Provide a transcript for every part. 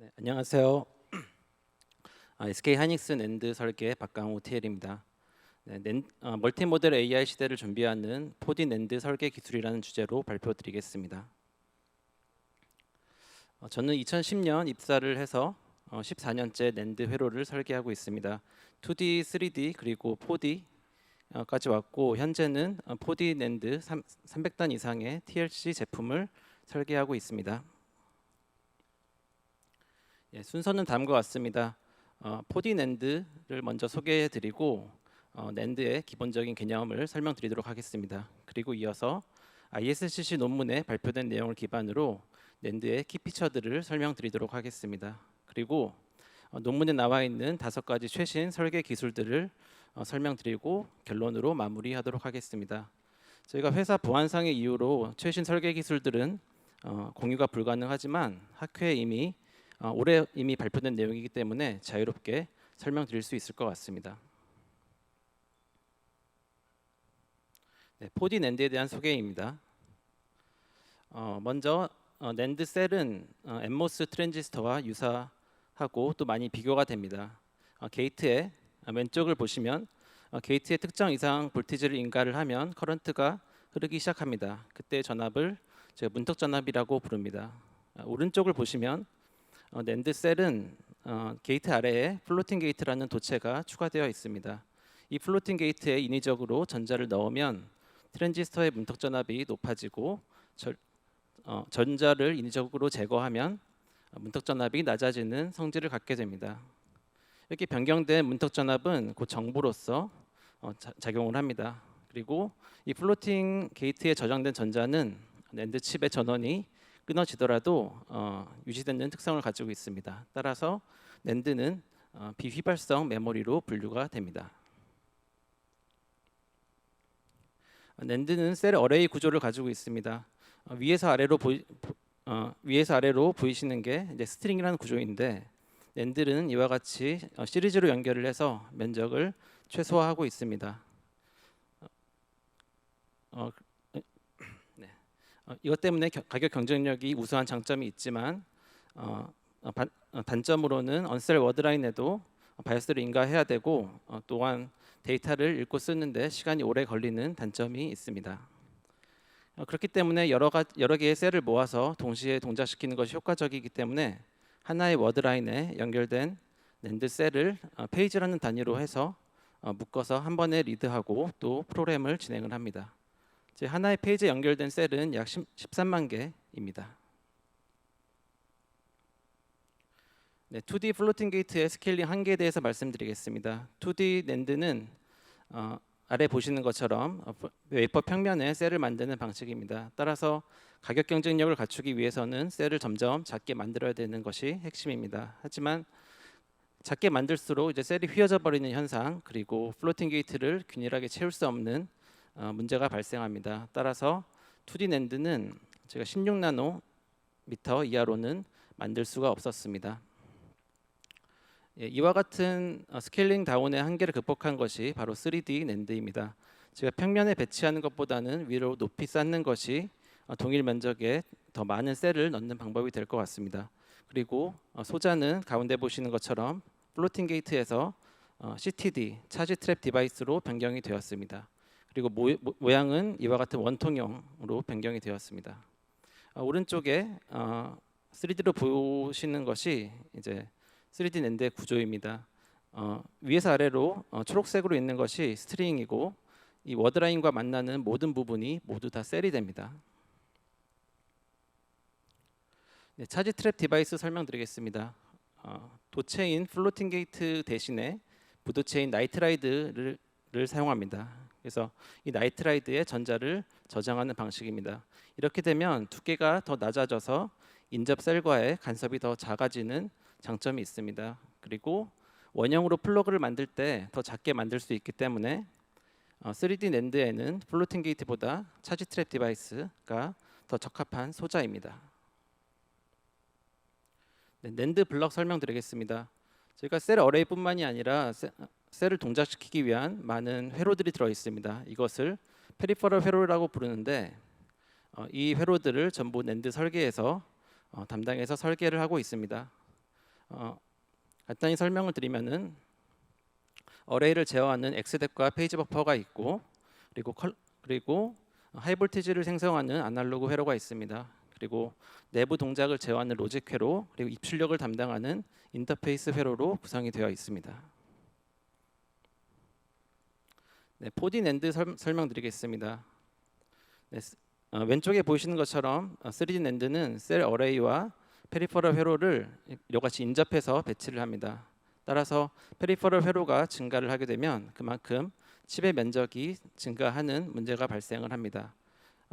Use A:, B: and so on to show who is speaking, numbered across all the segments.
A: 네, 안녕하세요. SK 하이닉스 낸드 설계 박강호 TL입니다. 네, 멀티모델 AI 시대를 준비하는 4D 낸드 설계 기술이라는 주제로 발표드리겠습니다. 저는 2010년 입사를 해서 14년째 낸드 회로를 설계하고 있습니다. 2D, 3D 그리고 4D까지 왔고 현재는 4D 낸드 300단 이상의 TLC 제품을 설계하고 있습니다. 순서는 다음과 같습니다. 4D 낸드를 먼저 소개해드리고 낸드의 기본적인 개념을 설명드리도록 하겠습니다. 그리고 이어서 ISCC 논문에 발표된 내용을 기반으로 낸드의 키피처들을 설명드리도록 하겠습니다. 그리고 논문에 나와 있는 5가지 최신 설계 기술들을 설명드리고 결론으로 마무리하도록 하겠습니다. 저희가 회사 보안상의 이유로 최신 설계 기술들은 공유가 불가능하지만 학회에 올해 이미 발표된 내용이기 때문에 자유롭게 설명드릴 수 있을 것 같습니다. 네, 4D 낸드에 대한 소개입니다. 먼저 낸드 셀은 엔모스 트랜지스터와 유사하고 또 많이 비교가 됩니다. 게이트의 왼쪽을 보시면 게이트의 특정 이상 볼티지를 인가를 하면 커런트가 흐르기 시작합니다. 그때 전압을 제가 문턱 전압이라고 부릅니다. 오른쪽을 보시면 낸드 셀은 게이트 아래에 플로팅 게이트라는 도체가 추가되어 있습니다. 이 플로팅 게이트에 인위적으로 전자를 넣으면 트랜지스터의 문턱 전압이 높아지고 전자를 인위적으로 제거하면 문턱 전압이 낮아지는 성질을 갖게 됩니다. 이렇게 변경된 문턱 전압은 곧 정보로서 작용을 합니다. 그리고 이 플로팅 게이트에 저장된 전자는 낸드 칩의 전원이 끊어지더라도 유지되는 특성을 가지고 있습니다. 따라서 낸드는 비휘발성 메모리로 분류가 됩니다. 낸드는 셀 어레이 구조를 가지고 있습니다. 위에서 아래로 보이시는 게 이제 스트링이라는 구조인데 낸드는 이와 같이 시리즈로 연결을 해서 면적을 최소화하고 있습니다. 이것 때문에 가격 경쟁력이 우수한 장점이 있지만 단점으로는 언셀 워드라인에도 바이오스를 인가해야 되고 또한 데이터를 읽고 쓰는데 시간이 오래 걸리는 단점이 있습니다. 그렇기 때문에 여러 개의 셀을 모아서 동시에 동작시키는 것이 효과적이기 때문에 하나의 워드라인에 연결된 낸드 셀을 페이지라는 단위로 해서 묶어서 한 번에 리드하고 또 프로그램을 진행을 합니다. 하나의 페이지에 연결된 셀은 약 13만 개입니다. 네, 2D 플로팅 게이트의 스케일링 한계에 대해서 말씀드리겠습니다. 2D 낸드는 아래 보시는 것처럼 웨이퍼 평면에 셀을 만드는 방식입니다. 따라서 가격 경쟁력을 갖추기 위해서는 셀을 점점 작게 만들어야 되는 것이 핵심입니다. 하지만 작게 만들수록 이제 셀이 휘어져 버리는 현상 그리고 플로팅 게이트를 균일하게 채울 수 없는 문제가 발생합니다. 따라서 2D 낸드는 제가 16나노미터 이하로는 만들 수가 없었습니다. 이와 같은 스케일링 다운의 한계를 극복한 것이 바로 3D 낸드입니다. 제가 평면에 배치하는 것보다는 위로 높이 쌓는 것이 동일 면적에 더 많은 셀을 넣는 방법이 될 것 같습니다. 그리고 소자는 가운데 보시는 것처럼 플로팅 게이트에서 CTD, 차지 트랩 디바이스로 변경이 되었습니다. 그리고 모양은 이와 같은 원통형으로 변경이 되었습니다. 오른쪽에 3D로 보시는 것이 이제 3D 낸드의 구조입니다. 위에서 아래로 초록색으로 있는 것이 스트링이고 이 워드라인과 만나는 모든 부분이 모두 다 셀이 됩니다. 네, 차지 트랩 디바이스 설명드리겠습니다. 도체인 플로팅 게이트 대신에 부도체인 나이트라이드를 사용합니다. 그래서 이 나이트라이드에 전자를 저장하는 방식입니다. 이렇게 되면 두께가 더 낮아져서 인접 셀과의 간섭이 더 작아지는 장점이 있습니다. 그리고 원형으로 플러그를 만들 때 더 작게 만들 수 있기 때문에 3D 낸드에는 플로팅 게이트보다 차지 트랩 디바이스가 더 적합한 소자입니다. 네, 낸드 블럭 설명드리겠습니다. 저희가 셀 어레이뿐만이 아니라 셀을 동작시키기 위한 많은 회로들이 들어 있습니다. 이것을 페리퍼럴 회로라고 부르는데 이 회로들을 전부 낸드 설계에서 담당해서 설계를 하고 있습니다. 간단히 설명을 드리면은 어레이를 제어하는 엑스덱과 페이지 버퍼가 있고 그리고 하이볼티지를 생성하는 아날로그 회로가 있습니다. 그리고 내부 동작을 제어하는 로직 회로 그리고 입출력을 담당하는 인터페이스 회로로 구성이 되어 있습니다. 네, 4D 낸드 설명드리겠습니다. 네, 왼쪽에 보이시는 것처럼 3D 낸드는 셀 어레이와 페리퍼럴 회로를 이같이 인접해서 배치를 합니다. 따라서 페리퍼럴 회로가 증가를 하게 되면 그만큼 칩의 면적이 증가하는 문제가 발생을 합니다.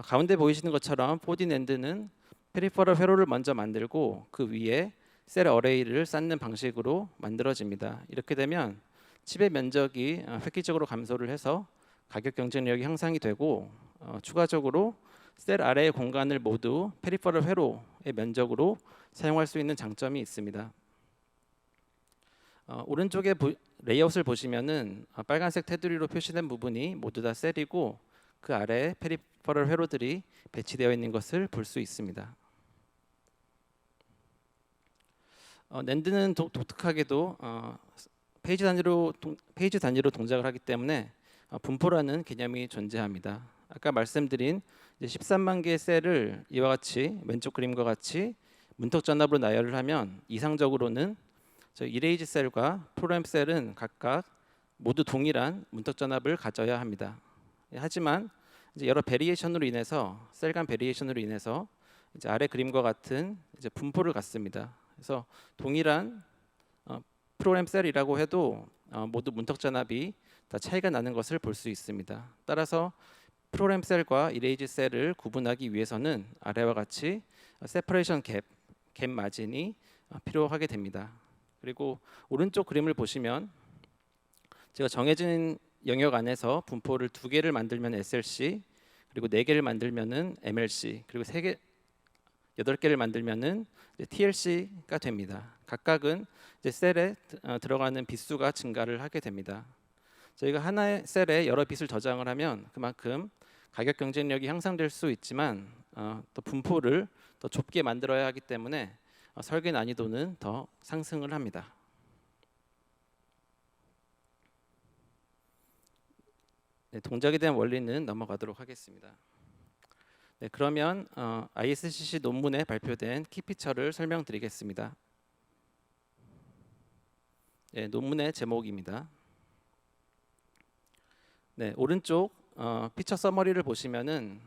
A: 가운데 보이시는 것처럼 4D 낸드는 페리퍼럴 회로를 먼저 만들고 그 위에 셀 어레이를 쌓는 방식으로 만들어집니다. 이렇게 되면 칩의 면적이 획기적으로 감소를 해서 가격 경쟁력이 향상이 되고 추가적으로 셀 아래의 공간을 모두 페리퍼럴 회로의 면적으로 사용할 수 있는 장점이 있습니다. 오른쪽에 레이아웃을 보시면은 빨간색 테두리로 표시된 부분이 모두 다 셀이고 그 아래에 페리퍼럴 회로들이 배치되어 있는 것을 볼 수 있습니다. 낸드는 독특하게도 페이지 단위로 동작을 하기 때문에 분포라는 개념이 존재합니다. 아까 말씀드린 13만 개의 셀을 이와 같이 왼쪽 그림과 같이 문턱 전압으로 나열을 하면 이상적으로는 이레이즈 셀과 프로그램 셀은 각각 모두 동일한 문턱 전압을 가져야 합니다. 하지만 여러 베리에이션으로 인해서 셀 간 베리에이션으로 인해서 아래 그림과 같은 분포를 갖습니다. 그래서 동일한 프로그램 셀이라고 해도 모두 문턱 전압이 다 차이가 나는 것을 볼 수 있습니다. 따라서 프로그램 셀과 이레이즈 셀을 구분하기 위해서는 아래와 같이 세퍼레이션 갭 마진이 필요하게 됩니다. 그리고 오른쪽 그림을 보시면 제가 정해진 영역 안에서 분포를 2개를 만들면 SLC, 그리고 4개를 만들면은 MLC, 그리고 8개를 만들면은 TLC가 됩니다. 각각은 셀에 들어가는 빗수가 증가를 하게 됩니다. 저희가 하나의 셀에 여러 빗을 저장을 하면 그만큼 가격 경쟁력이 향상될 수 있지만 또 분포를 더 좁게 만들어야 하기 때문에 설계 난이도는 더 상승을 합니다. 네, 동작에 대한 원리는 넘어가도록 하겠습니다. 네, 그러면 ISCC 논문에 발표된 키피처를 설명드리겠습니다. 네, 논문의 제목입니다. 네, 오른쪽 피처 서머리를 보시면은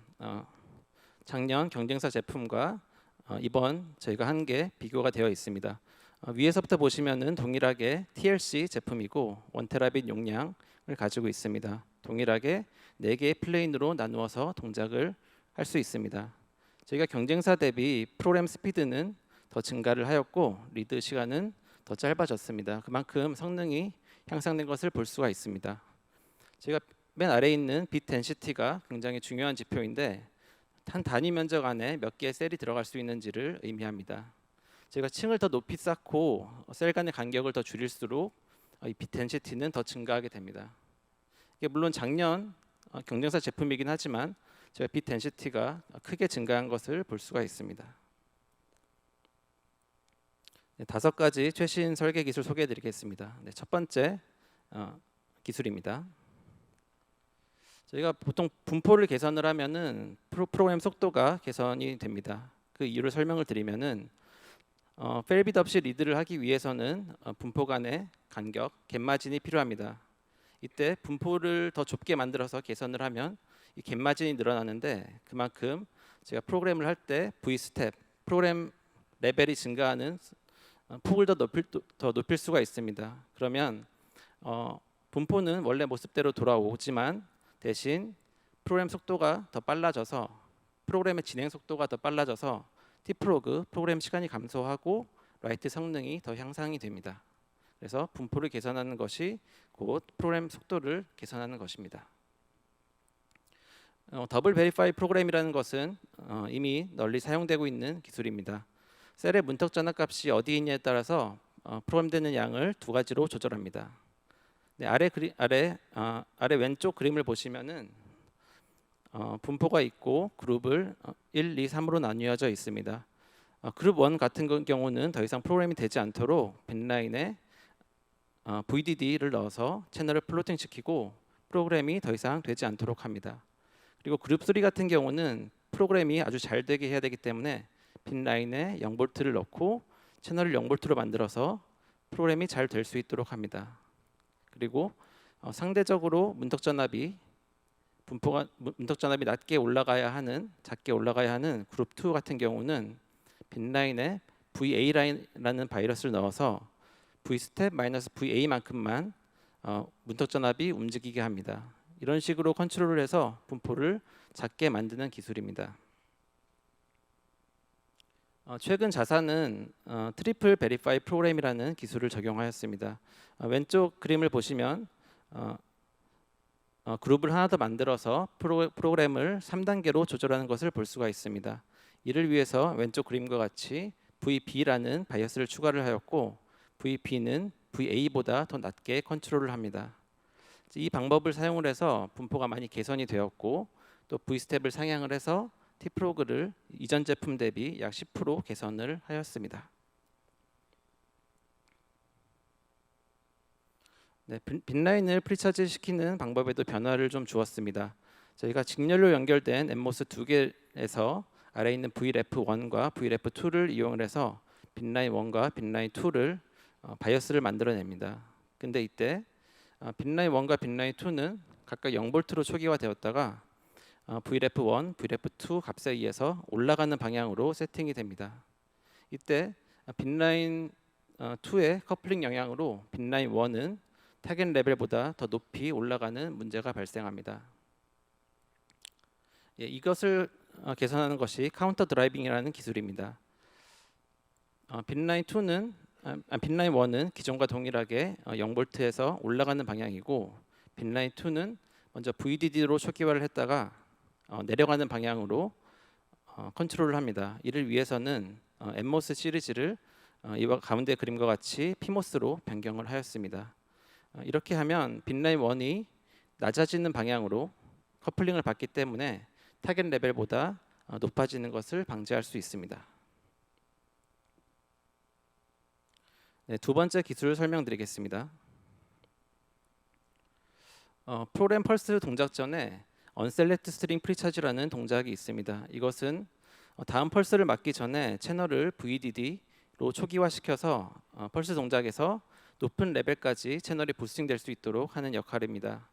A: 작년 경쟁사 제품과 이번 저희가 한 게 비교가 되어 있습니다. 위에서부터 보시면은 동일하게 TLC 제품이고 1테라빗 용량을 가지고 있습니다. 동일하게 4개의 플레인으로 나누어서 동작을 할 수 있습니다. 저희가 경쟁사 대비 프로그램 스피드는 더 증가를 하였고 리드 시간은 더 짧아졌습니다. 그만큼 성능이 향상된 것을 볼 수가 있습니다. 제가 맨 아래에 있는 빗 덴시티가 굉장히 중요한 지표인데 한 단위 면적 안에 몇 개의 셀이 들어갈 수 있는지를 의미합니다. 제가 층을 더 높이 쌓고 셀 간의 간격을 더 줄일수록 이 빗 덴시티는 더 증가하게 됩니다. 이게 물론 작년 경쟁사 제품이긴 하지만 제가 빗 덴시티가 크게 증가한 것을 볼 수가 있습니다. 네, 5가지 최신 설계 기술 소개해드리겠습니다. 네, 첫 번째 기술입니다. 저희가 보통 분포를 개선을 하면은 프로그램 속도가 개선이 됩니다. 그 이유를 설명을 드리면은 펠빗 없이 리드를 하기 위해서는 분포 간의 간격, 갭 마진이 필요합니다. 이때 분포를 더 좁게 만들어서 개선을 하면 이 갭 마진이 늘어나는데 그만큼 제가 프로그램을 할 때 V 스텝, 프로그램 레벨이 증가하는 폭을 더 높일 수가 있습니다. 그러면 분포는 원래 모습대로 돌아오지만 대신 프로그램 속도가 더 빨라져서 프로그램의 진행 속도가 더 빨라져서 T프로그 프로그램 시간이 감소하고 라이트 성능이 더 향상이 됩니다. 그래서 분포를 개선하는 것이 곧 프로그램 속도를 개선하는 것입니다. 더블 베리파이 프로그램이라는 것은 이미 널리 사용되고 있는 기술입니다. 셀의 문턱 전압 값이 어디에 있냐에 따라서 프로그램되는 양을 2가지로 조절합니다. 네, 아래 왼쪽 그림을 보시면은 분포가 있고 그룹을 1, 2, 3으로 나뉘어져 있습니다. 그룹 1 같은 경우는 더 이상 프로그램이 되지 않도록 빈라인에 VDD를 넣어서 채널을 플로팅 시키고 프로그램이 더 이상 되지 않도록 합니다. 그리고 그룹 3 같은 경우는 프로그램이 아주 잘 되게 해야 되기 때문에 빈라인에 0V를 넣고 채널을 0V로 만들어서 프로그램이 잘 될 수 있도록 합니다. 그리고 상대적으로 문턱전압이 낮게 올라가야 하는, 작게 올라가야 하는 그룹 2 같은 경우는 빈라인에 VA라는 바이러스를 넣어서 V스텝 마이너스 VA만큼만 문턱전압이 움직이게 합니다. 이런 식으로 컨트롤을 해서 분포를 작게 만드는 기술입니다. 최근 자사는 트리플 베리파이 프로그램이라는 기술을 적용하였습니다. 왼쪽 그림을 보시면 그룹을 하나 더 만들어서 프로그램을 3단계로 조절하는 것을 볼 수가 있습니다. 이를 위해서 왼쪽 그림과 같이 VB라는 바이어스를 추가를 하였고 VB는 VA보다 더 낮게 컨트롤을 합니다. 이 방법을 사용을 해서 분포가 많이 개선이 되었고 또 V스텝을 상향을 해서 T프로그를 이전 제품 대비 약 10% 개선을 하였습니다. 네, 빈라인을 프리차지 시키는 방법에도 변화를 좀 주었습니다. 저희가 직렬로 연결된 엠모스 두 개에서 아래에 있는 VREF1과 VREF2를 이용을 해서 빈라인 1과 빈라인 2를 바이어스를 만들어냅니다. 근데 이때 빈라인 1과 빈라인 2는 각각 0V로 초기화되었다가 VREF1, VREF2 값에 의해서 올라가는 방향으로 세팅이 됩니다. 이때 빈라인 2의 커플링 영향으로 빈라인 1은 타겟 레벨보다 더 높이 올라가는 문제가 발생합니다. 이것을 개선하는 것이 카운터 드라이빙이라는 기술입니다. 빈라인 1은 기존과 동일하게 0V에서 올라가는 방향이고 빈라인 2는 먼저 VDD로 초기화를 했다가 내려가는 방향으로 컨트롤을 합니다. 이를 위해서는 엠모스 시리즈를 이와 가운데 그림과 같이 피모스로 변경을 하였습니다. 이렇게 하면 빈라인 1이 낮아지는 방향으로 커플링을 받기 때문에 타겟 레벨보다 높아지는 것을 방지할 수 있습니다. 네, 두 번째 기술을 설명드리겠습니다. 프로그램 펄스 동작 전에 언셀렉트 스트링 프리차지라는 동작이 있습니다. 이것은 다음 펄스를 맞기 전에 채널을 VDD로 초기화시켜서 펄스 동작에서 높은 레벨까지 채널이 부스팅될 수 있도록 하는 역할입니다.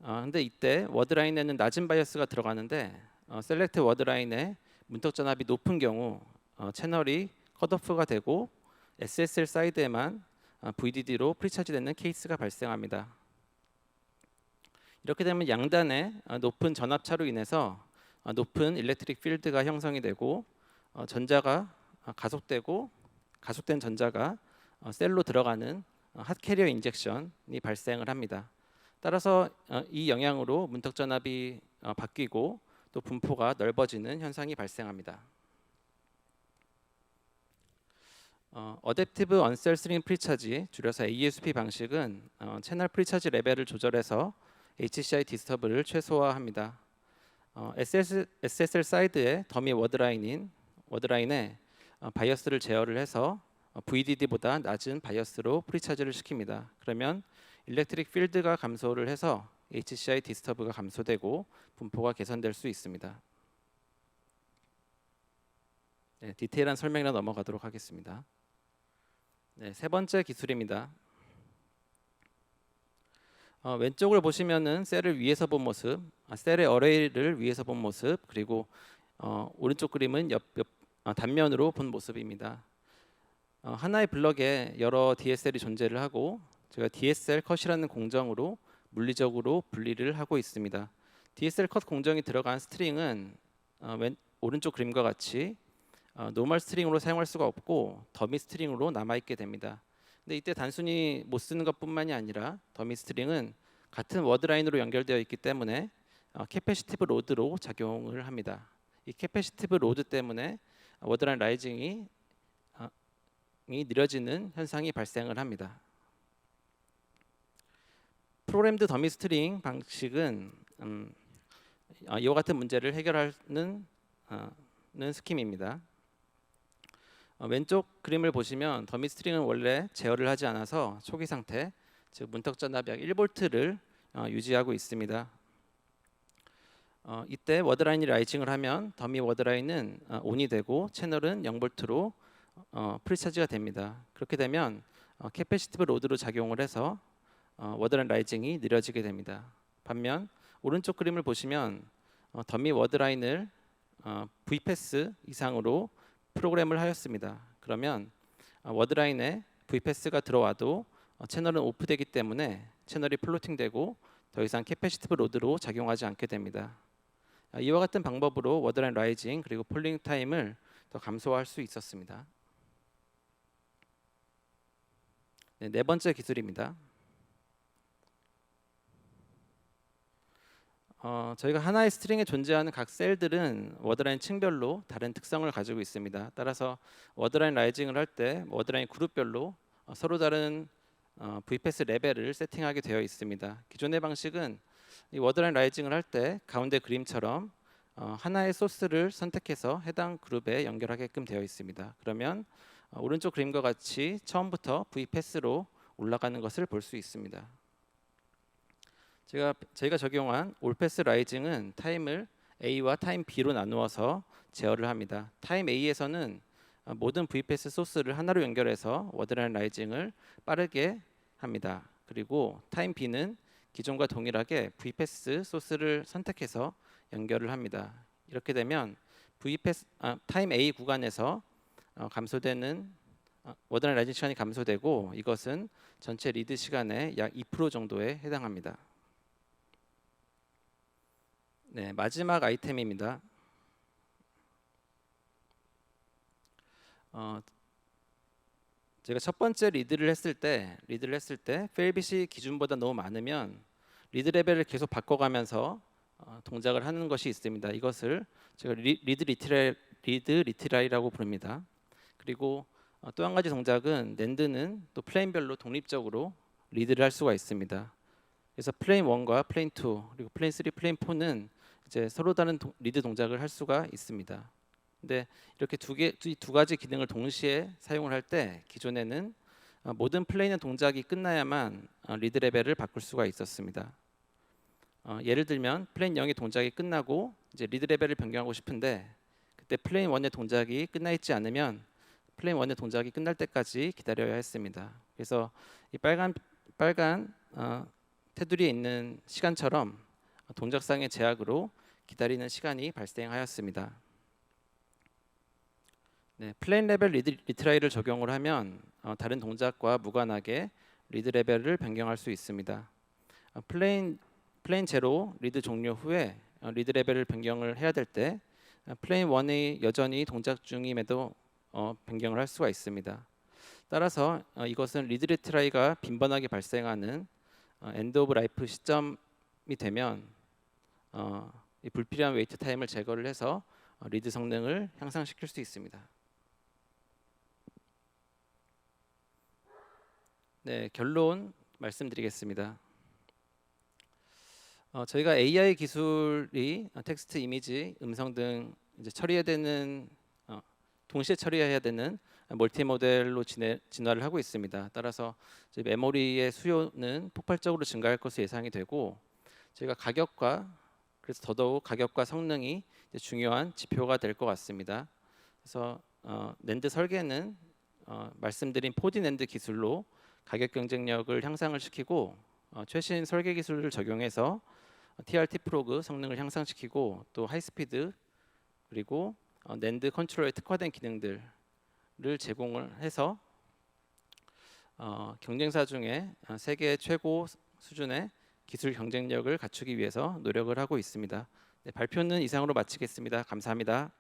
A: 근데 이때 워드라인에는 낮은 바이어스가 들어가는데 셀렉트 워드라인에 문턱전압이 높은 경우 채널이 컷오프가 되고 SSL 사이드에만 VDD로 프리차지되는 케이스가 발생합니다. 이렇게 되면 양단에 높은 전압차로 인해서 높은 일렉트릭 필드가 형성이 되고 전자가 가속되고 가속된 전자가 셀로 들어가는 핫캐리어 인젝션이 발생을 합니다. 따라서 이 영향으로 문턱 전압이 바뀌고 또 분포가 넓어지는 현상이 발생합니다. 어댑티브 언셀 스트링 프리차지, 줄여서 ASP 방식은 채널 프리차지 레벨을 조절해서 HCI 디스터브를 최소화합니다. SSL 사이드의 더미 워드라인에 바이어스를 제어를 해서 VDD보다 낮은 바이어스로 프리차지를 시킵니다. 그러면 일렉트릭 필드가 감소를 해서 HCI 디스터브가 감소되고 분포가 개선될 수 있습니다. 네, 디테일한 설명이라 넘어가도록 하겠습니다. 네, 세 번째 기술입니다. 왼쪽을 보시면은 셀을 위에서 본 모습, 셀의 어레이를 위에서 본 모습, 그리고 오른쪽 그림은 단면으로 본 모습입니다. 하나의 블럭에 여러 DSL이 존재를 하고 제가 DSL 컷이라는 공정으로 물리적으로 분리를 하고 있습니다. DSL 컷 공정이 들어간 스트링은 오른쪽 그림과 같이 노멀 스트링으로 사용할 수가 없고 더미 스트링으로 남아있게 됩니다. 근데 이때 단순히 못 쓰는 것뿐만이 아니라 더미 스트링은 같은 워드라인으로 연결되어 있기 때문에 캐패시티브 로드로 작용을 합니다. 이 캐패시티브 로드 때문에 워드라인 라이징이 느려지는 현상이 발생을 합니다. 프로그램드 더미 스트링 방식은 이와 같은 문제를 해결하는 스킴입니다. 왼쪽 그림을 보시면 더미 스트링은 원래 제어를 하지 않아서 초기 상태, 즉 문턱 전압 약 1V를 유지하고 있습니다. 이때 워드라인이 라이징을 하면 더미 워드라인은 온이 되고 채널은 0V로 프리차지가 됩니다. 그렇게 되면 캐패시티브 로드로 작용을 해서 워드라인 라이징이 느려지게 됩니다. 반면 오른쪽 그림을 보시면 더미 워드라인을 V패스 이상으로 프로그램을 하였습니다. 그러면 워드라인에 V패스가 들어와도 채널은 오프되기 때문에 채널이 플로팅되고 더 이상 캐패시티브 로드로 작용하지 않게 됩니다. 이와 같은 방법으로 워드라인 라이징 그리고 폴링 타임을 더 감소할 수 있었습니다. 네 번째 기술입니다. 저희가 하나의 스트링에 존재하는 각 셀들은 워드라인 층별로 다른 특성을 가지고 있습니다. 따라서 워드라인 라이징을 할 때 워드라인 그룹별로 서로 다른 V패스 레벨을 세팅하게 되어 있습니다. 기존의 방식은 이 워드라인 라이징을 할 때 가운데 그림처럼 하나의 소스를 선택해서 해당 그룹에 연결하게끔 되어 있습니다. 그러면 오른쪽 그림과 같이 처음부터 V패스로 올라가는 것을 볼 수 있습니다. 저희가 적용한 올패스 라이징은 타임을 A와 타임 B로 나누어서 제어를 합니다. 타임 A에서는 모든 V패스 소스를 하나로 연결해서 워드라인 라이징을 빠르게 합니다. 그리고 타임 B는 기존과 동일하게 V패스 소스를 선택해서 연결을 합니다. 이렇게 되면 타임 A 구간에서 감소되는 워드라인 라이징 시간이 감소되고 이것은 전체 리드 시간의 약 2% 정도에 해당합니다. 네, 마지막 아이템입니다. 제가 첫 번째 리드를 했을 때 페일빗이 기준보다 너무 많으면 리드 레벨을 계속 바꿔가면서 동작을 하는 것이 있습니다. 이것을 제가 리드 리트라이라고 부릅니다. 그리고 또 한 가지 동작은 낸드는 또 플레인별로 독립적으로 리드를 할 수가 있습니다. 그래서 플레인 1과 플레인 2 그리고 플레인 3, 플레인 4는 이제 서로 다른 리드 동작을 할 수가 있습니다. 근데 이렇게 두 가지 기능을 동시에 사용을 할 때 기존에는 모든 플레이는 동작이 끝나야만 리드 레벨을 바꿀 수가 있었습니다. 예를 들면 플레인 0의 동작이 끝나고 이제 리드 레벨을 변경하고 싶은데 그때 플레인 1의 동작이 끝나 있지 않으면 플레인 1의 동작이 끝날 때까지 기다려야 했습니다. 그래서 이 빨간 테두리에 있는 시간처럼 동작상의 제약으로 기다리는 시간이 발생하였습니다. 네, 플레인 레벨 리트라이를 적용을 하면 다른 동작과 무관하게 리드 레벨을 변경할 수 있습니다. 플레인 제로 리드 종료 후에 리드 레벨을 변경을 해야 될 때 플레인 1이 여전히 동작 중임에도 변경을 할 수가 있습니다. 따라서 이것은 리드 리트라이가 빈번하게 발생하는 엔드 오브 라이프 시점이 되면 이 불필요한 웨이트 타임을 제거를 해서 리드 성능을 향상시킬 수 있습니다. 네, 결론 말씀드리겠습니다. 저희가 AI 기술이 텍스트, 이미지, 음성 등 이제 동시에 처리해야 되는 멀티 모델로 진화를 하고 있습니다. 따라서 이제 메모리의 수요는 폭발적으로 증가할 것으로 예상이 되고 저희가 그래서 더더욱 가격과 성능이 중요한 지표가 될 것 같습니다. 그래서 낸드 설계는 말씀드린 4D 낸드 기술로 가격 경쟁력을 향상을 시키고 최신 설계 기술을 적용해서 TRT 프로그 성능을 향상시키고 또 하이스피드 그리고 낸드 컨트롤에 특화된 기능들을 제공을 해서 경쟁사 중에 세계 최고 수준의 기술 경쟁력을 갖추기 위해서 노력을 하고 있습니다. 네, 발표는 이상으로 마치겠습니다. 감사합니다.